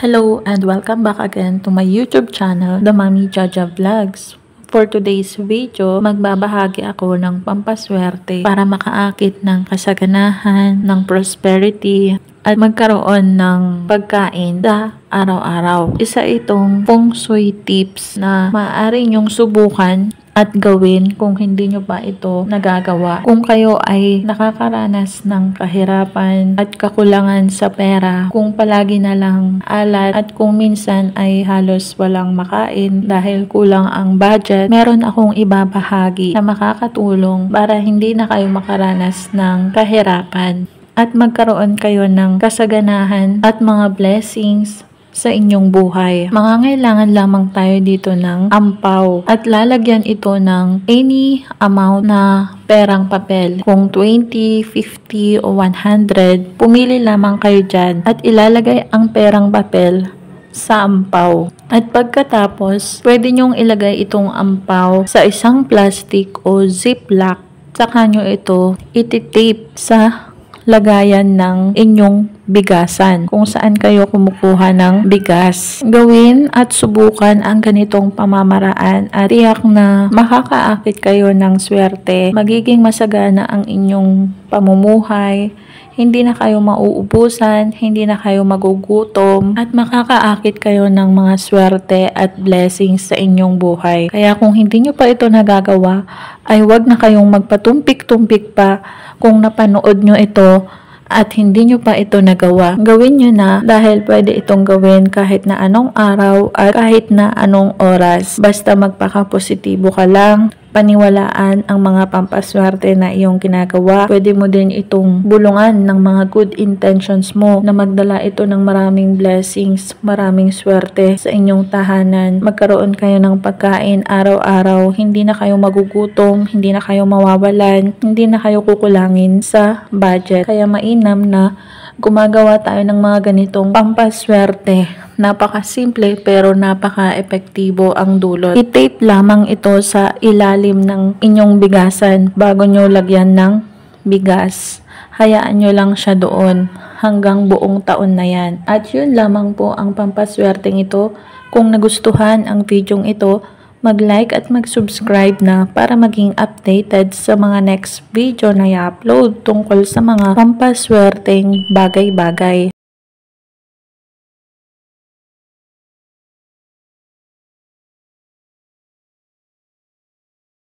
Hello and welcome back again to my YouTube channel, The Mommy Jaja Vlogs. For today's video, magbabahagi ako ng pampaswerte para makaakit ng kasaganahan, ng prosperity, at magkaroon ng pagkain sa araw-araw. Isa itong feng shui tips na maaari nyong subukan at gawin kung hindi nyo pa ito nagagawa. Kung kayo ay nakakaranas ng kahirapan at kakulangan sa pera, kung palagi na lang alat at kung minsan ay halos walang makain dahil kulang ang budget, meron akong ibabahagi na makakatulong para hindi na kayo makaranas ng kahirapan at magkaroon kayo ng kasaganahan at mga blessings sa inyong buhay. Mangangailangan lamang tayo dito ng ampaw at lalagyan ito ng any amount na perang papel. Kung 20, 50 o 100, pumili lamang kayo dyan at ilalagay ang perang papel sa ampaw. At pagkatapos, pwede nyong ilagay itong ampaw sa isang plastic o ziplock. Saka nyo ito ititape sa lagayan ng inyong bigasan kung saan kayo kumukuha ng bigas. Gawin at subukan ang ganitong pamamaraan at tiyak na makakaakit kayo ng swerte. Magiging masagana ang inyong pamumuhay. Hindi na kayo mauubusan, hindi na kayo magugutom, at makakaakit kayo ng mga swerte at blessings sa inyong buhay. Kaya kung hindi nyo pa ito nagagawa, ay wag na kayong magpatumpik-tumpik pa kung napanood nyo ito at hindi nyo pa ito nagawa. Gawin nyo na dahil pwede itong gawin kahit na anong araw at kahit na anong oras. Basta magpaka-positibo ka lang, paniwalaan ang mga pampaswerte na iyong ginagawa. Pwede mo din itong bulungan ng mga good intentions mo na magdala ito ng maraming blessings, maraming swerte sa inyong tahanan. Magkaroon kayo ng pagkain araw-araw, hindi na kayo magugutom, hindi na kayo mawawalan, hindi na kayo kukulangin sa budget. Kaya mainam na gumagawa tayo ng mga ganitong pampaswerte. Napaka-simple pero napaka-epektibo ang dulot. I-tape lamang ito sa ilalim ng inyong bigasan bago nyo lagyan ng bigas. Hayaan nyo lang siya doon hanggang buong taon na yan. At yun lamang po ang pampaswerteng ito. Kung nagustuhan ang videong ito, mag-like at mag-subscribe na para maging updated sa mga next video na i-upload tungkol sa mga pampaswerteng bagay-bagay.